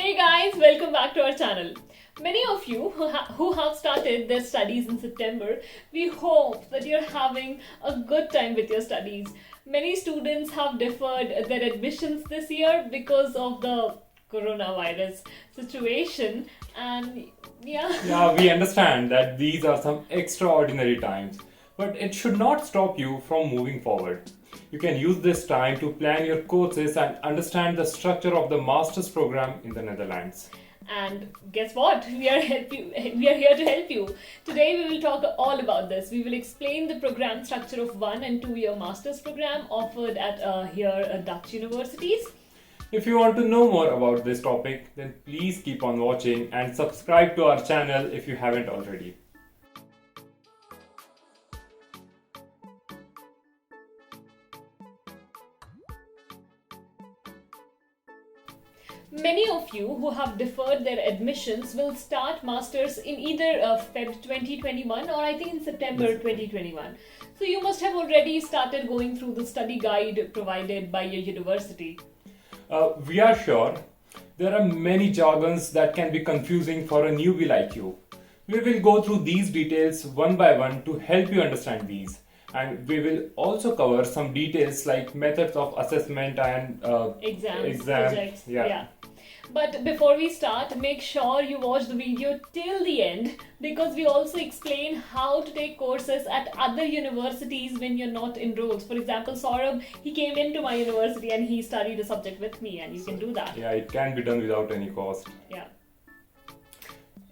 Hey guys, welcome back to our channel. Many of you who have started their studies in September, we hope that you're having a good time with your studies. Many students have deferred their admissions this year because of the coronavirus situation, and Yeah, we understand that these are some extraordinary times, but it should not stop you from moving forward. You can use this time to plan your courses and understand the structure of the master's program in the Netherlands. And guess what? We are here to help you. Today we will talk all about this. We will explain the program structure of 1 and 2 year master's program offered at Dutch universities. If you want to know more about this topic, then please keep on watching and subscribe to our channel if you haven't already. Many of you who have deferred their admissions will start masters in either Feb 2021 or I think in September 2021. So you must have already started going through the study guide provided by your university. We are sure there are many jargons that can be confusing for a newbie like you. We will go through these details one by one to help you understand these. And we will also cover some details like methods of assessment and Exams, exam. projects. Yeah. But before we start, make sure you watch the video till the end because we also explain how to take courses at other universities when you're not enrolled. For example, Saurabh, he came into my university and he studied a subject with me, and you can do that. Yeah, it can be done without any cost. Yeah.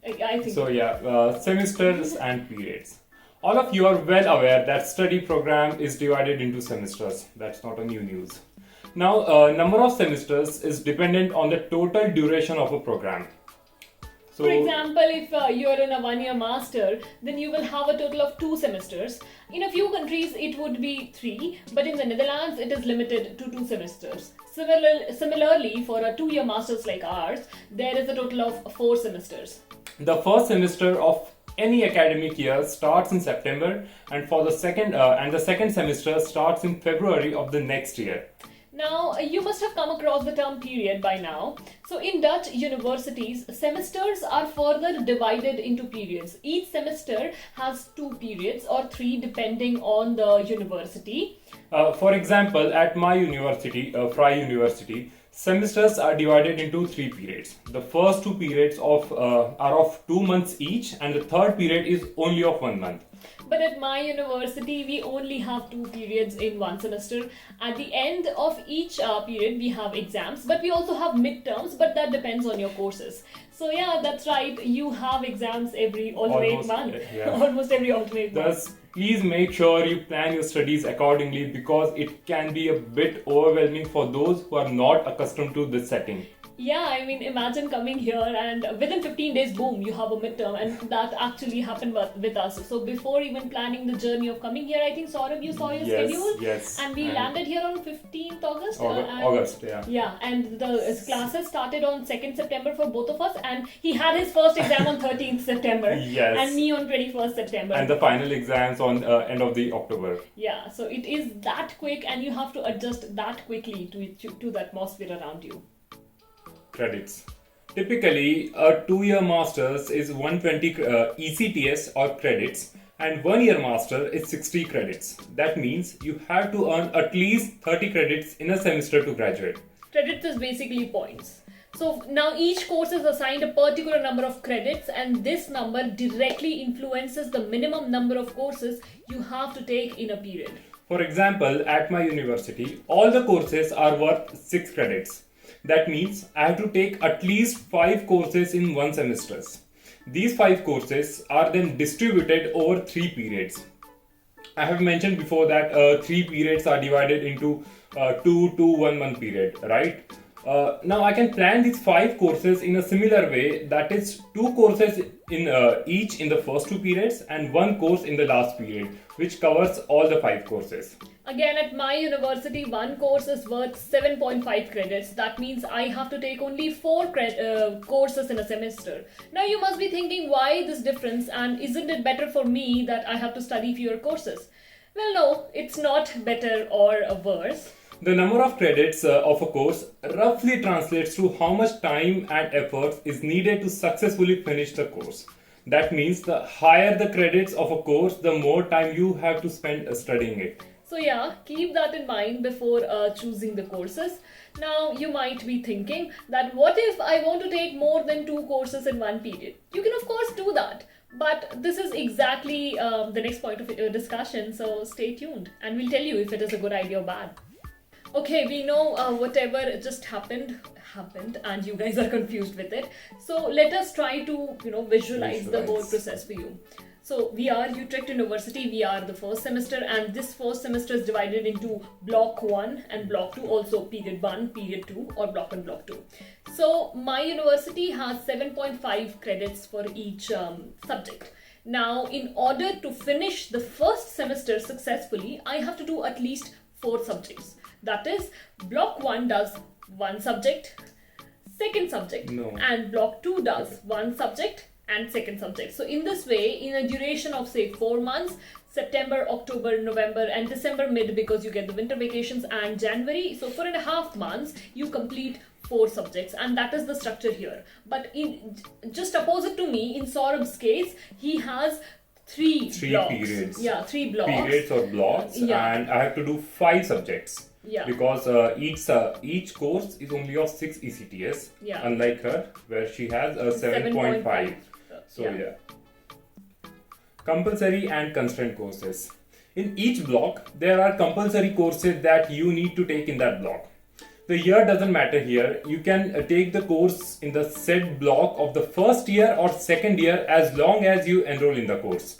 I think So semesters and periods. All of you are well aware that study program is divided into semesters. That's not a new news. Now, number of semesters is dependent on the total duration of a program. So, For example, if you're in a 1 year master, then you will have a total of 2 semesters. In a few countries, it would be 3, but in the Netherlands, it is limited to 2 semesters. Similarly, for a 2 year master's like ours, there is a total of 4 semesters. the first semester of any academic year starts in September, and for the second semester starts in February of the next year. Now, you must have come across the term period by now. So, in Dutch universities, semesters are further divided into periods. Each semester has 2 periods or 3 depending on the university. For example, at my university, Fry University, semesters are divided into 3 periods. The first 2 periods are of 2 months each, and the third period is only of 1 month. But at my university, we only have 2 periods in 1 semester. At the end of each period, we have exams, but we also have midterms, but that depends on your courses. So yeah, that's right. You have exams every alternate month. Yeah. Almost every alternate month. Thus, please make sure you plan your studies accordingly because it can be a bit overwhelming for those who are not accustomed to this setting. Yeah, I mean, imagine coming here and within 15 days, boom, you have a midterm, and that actually happened with us. So before even planning the journey of coming here, I think Saurabh, you saw your schedule. Yes. And we landed here on 15th August. August, yeah. Yeah, and the classes started on 2nd September for both of us, and he had his first exam on 13th September. Yes. And me on 21st September. And the final exams on end of the October. Yeah, so it is that quick, and you have to adjust that quickly to the atmosphere around you. Credits. Typically, a 2-year master's is 120 ECTS or credits, and 1-year master is 60 credits. That means you have to earn at least 30 credits in a semester to graduate. Credits is basically points. So now each course is assigned a particular number of credits, and this number directly influences the minimum number of courses you have to take in a period. For example, at my university, all the courses are worth 6 credits. That means I have to take at least 5 courses in 1 semester. These 5 courses are then distributed over 3 periods. I have mentioned before that 3 periods are divided into 2 to 1 month period, right? Now I can plan these 5 courses in a similar way, that is 2 courses in each in the first 2 periods and 1 course in the last period, which covers all the 5 courses. Again, at my university, 1 course is worth 7.5 credits. That means I have to take only 4 courses in a semester. Now you must be thinking, why this difference, and isn't it better for me that I have to study fewer courses? Well, no, it's not better or worse. The number of credits of a course roughly translates to how much time and effort is needed to successfully finish the course. That means the higher the credits of a course, the more time you have to spend studying it. So yeah, keep that in mind before choosing the courses. Now you might be thinking that what if I want to take more than 2 courses in one period? You can of course do that. But this is exactly the next point of discussion, so stay tuned and we'll tell you if it is a good idea or bad. Okay, we know whatever just happened and you guys are confused with it. So let us try to visualize the whole process for you. So we are Utrecht University, we are the first semester, and this first semester is divided into block 1 and block 2, also period 1, period 2, or block 1, block 2. So my university has 7.5 credits for each subject. Now, in order to finish the first semester successfully, I have to do at least 4 subjects. That is, block 1 does 1 subject, second subject, and block 2 does 1 subject and second subject. So in this way, in a duration of say 4 months, September, October, November and December mid, because you get the winter vacations, and January, so 4.5 months you complete 4 subjects, and that is the structure here. But in just opposite to me, in Saurabh's case, he has 3 blocks. Periods. Yeah, 3 blocks. Periods or blocks, and I have to do 5 subjects. Yeah. Because each course is only of 6 ECTS, unlike her, where she has a 7.5. So yeah. Compulsory and constraint courses. In each block, there are compulsory courses that you need to take in that block. The year doesn't matter here. You can take the course in the said block of the first year or second year as long as you enroll in the course.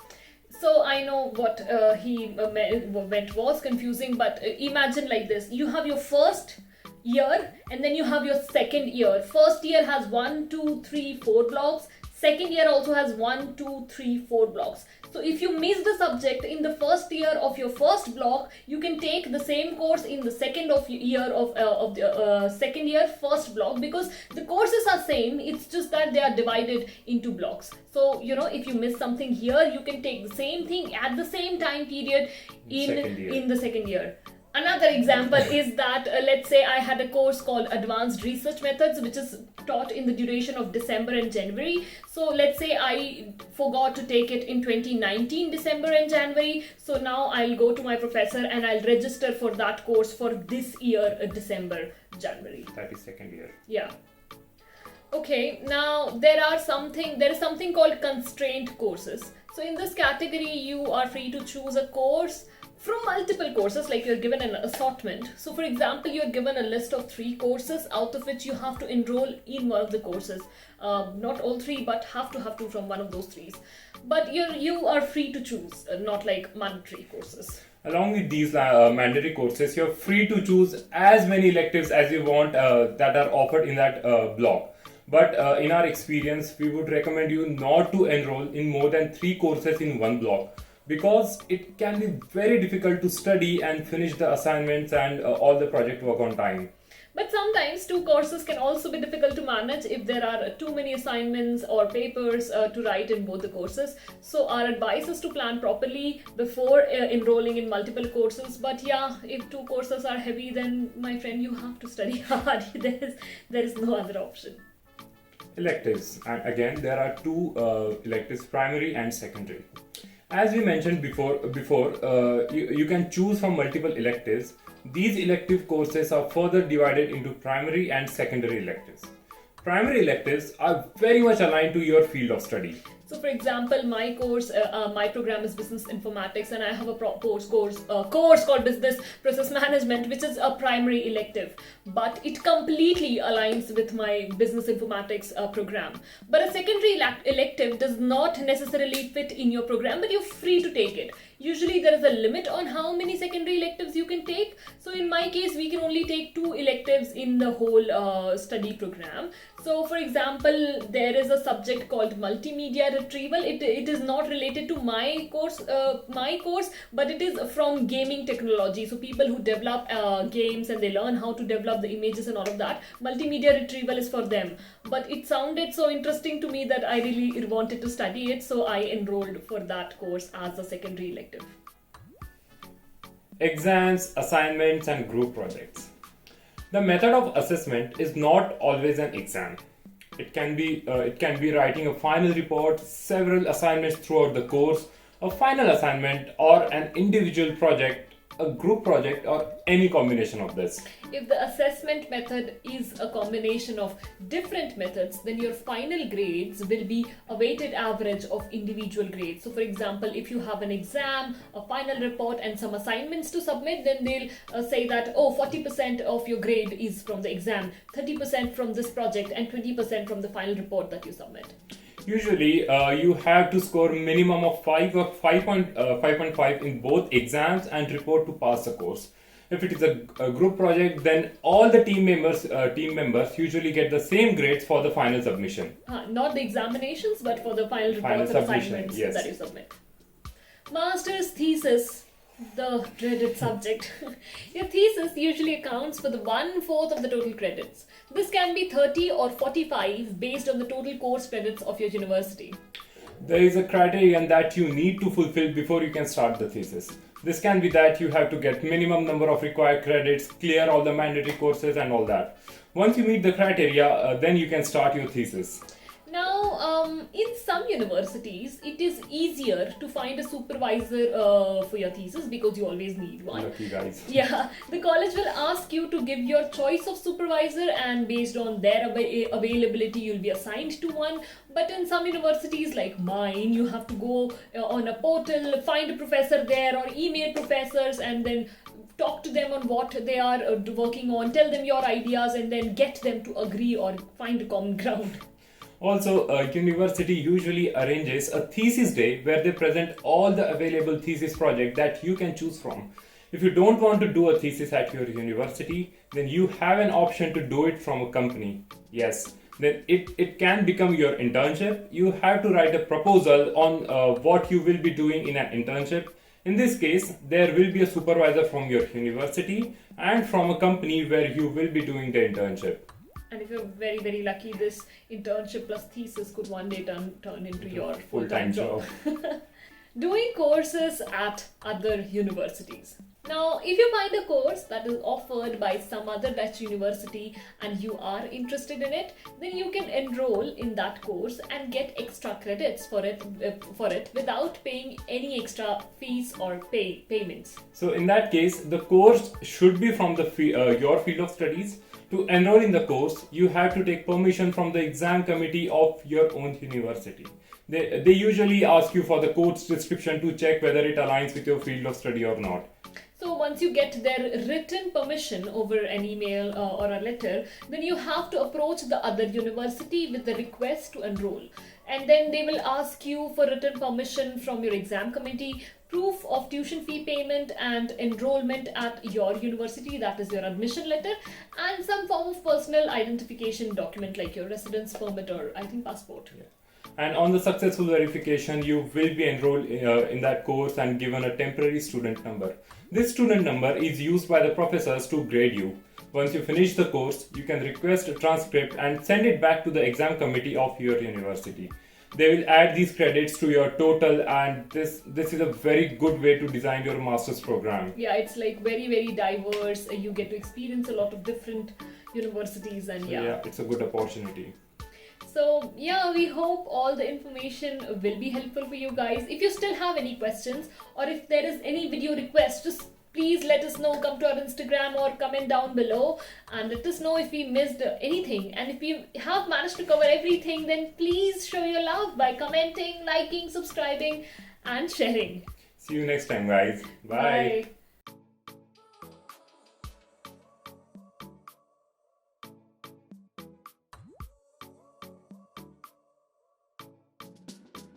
So I know what he meant was confusing, but imagine like this. You have your first year and then you have your second year. First year has 1, 2, 3, 4 blocks. Second year also has 1, 2, 3, 4 blocks. So if you miss the subject in the first year of your first block, you can take the same course in the second year of the second year first block, because the courses are same. It's just that they are divided into blocks. So if you miss something here, you can take the same thing at the same time period in the second year. Another example is that let's say I had a course called Advanced Research Methods, which is taught in the duration of December and January. So let's say I forgot to take it in 2019 December and January. So now I'll go to my professor and I'll register for that course for this year, December, January. That is second year. Yeah. Okay, now there is something called constraint courses. So in this category, you are free to choose a course from multiple courses, like you're given an assortment. So for example, you're given a list of 3 courses, out of which you have to enroll in one of the courses. Not all 3, but have to from one of those 3s. But you are free to choose, not like mandatory courses. Along with these mandatory courses, you're free to choose as many electives as you want that are offered in that block. But in our experience, we would recommend you not to enroll in more than 3 courses in one block, because it can be very difficult to study and finish the assignments and all the project work on time. But sometimes 2 courses can also be difficult to manage if there are too many assignments or papers to write in both the courses. So our advice is to plan properly before enrolling in multiple courses. But yeah, if 2 courses are heavy, then my friend, you have to study hard. There is no other option. Electives, and again there are 2 electives, primary and secondary. As we mentioned before, you can choose from multiple electives. These elective courses are further divided into primary and secondary electives. Primary electives are very much aligned to your field of study. So for example, my course, my program is Business Informatics, and I have a course called Business Process Management, which is a primary elective. But it completely aligns with my Business Informatics program. But a secondary elective does not necessarily fit in your program, but you're free to take it. Usually there is a limit on how many secondary electives you can take. So in my case, we can only take 2 electives in the whole study program. So for example, there is a subject called multimedia retrieval. It is not related to my course, but it is from gaming technology. So people who develop games and they learn how to develop the images and all of that, multimedia retrieval is for them. But it sounded so interesting to me that I really wanted to study it. So I enrolled for that course as a secondary elective. exams, assignments, and group projects. The method of assessment is not always an exam. It can be writing a final report, several assignments throughout the course, a final assignment, or an individual project, a group project, or any combination of this. If the assessment method is a combination of different methods, then your final grades will be a weighted average of individual grades. So, for example, if you have an exam, a final report, and some assignments to submit, then they'll say that, oh, 40% of your grade is from the exam, 30% from this project, and 20% from the final report that you submit. Usually, you have to score minimum of 5 or 5.5 in both exams and report to pass the course. If it is a group project, then all the team members usually get the same grades for the final submission. Not the examinations, but for the final reports and assignments that you submit. Master's thesis, the dreaded subject. Your thesis usually accounts for the 1/4 of the total credits. This can be 30 or 45 based on the total course credits of your university. There is a criterion that you need to fulfill before you can start the thesis. This can be that you have to get minimum number of required credits, clear all the mandatory courses and all that. Once you meet the criteria, then you can start your thesis. Now, in some universities, it is easier to find a supervisor for your thesis because you always need one. Lucky guys. Yeah, the college will ask you to give your choice of supervisor, and based on their availability, you'll be assigned to one. But in some universities like mine, you have to go on a portal, find a professor there, or email professors, and then talk to them on what they are working on, tell them your ideas, and then get them to agree or find a common ground. Also, a university usually arranges a thesis day where they present all the available thesis projects that you can choose from. If you don't want to do a thesis at your university, then you have an option to do it from a company. Yes, then it can become your internship. You have to write a proposal on what you will be doing in an internship. In this case, there will be a supervisor from your university and from a company where you will be doing the internship. And if you're very, very lucky, this internship plus thesis could one day turn into your full-time job. Doing courses at other universities. Now, if you find a course that is offered by some other Dutch university and you are interested in it, then you can enroll in that course and get extra credits for it without paying any extra fees or payments. So in that case, the course should be from your field of studies. To enroll in the course, you have to take permission from the exam committee of your own university. They usually ask you for the course description to check whether it aligns with your field of study or not. So once you get their written permission over an email or a letter, then you have to approach the other university with the request to enroll. And then they will ask you for written permission from your exam committee, proof of tuition fee payment and enrollment at your university, that is your admission letter, and some form of personal identification document like your residence permit or I think passport. Yeah. And on the successful verification, you will be enrolled in that course and given a temporary student number. This student number is used by the professors to grade you. Once you finish the course, you can request a transcript and send it back to the exam committee of your university. They will add these credits to your total, and this is a very good way to design your master's program. Yeah, it's like very, very diverse. You get to experience a lot of different universities and yeah, it's a good opportunity. So yeah, we hope all the information will be helpful for you guys. If you still have any questions or if there is any video request, just please let us know. Come to our Instagram or comment down below and let us know if we missed anything. And if we have managed to cover everything, then please show your love by commenting, liking, subscribing and sharing. See you next time, guys. Bye.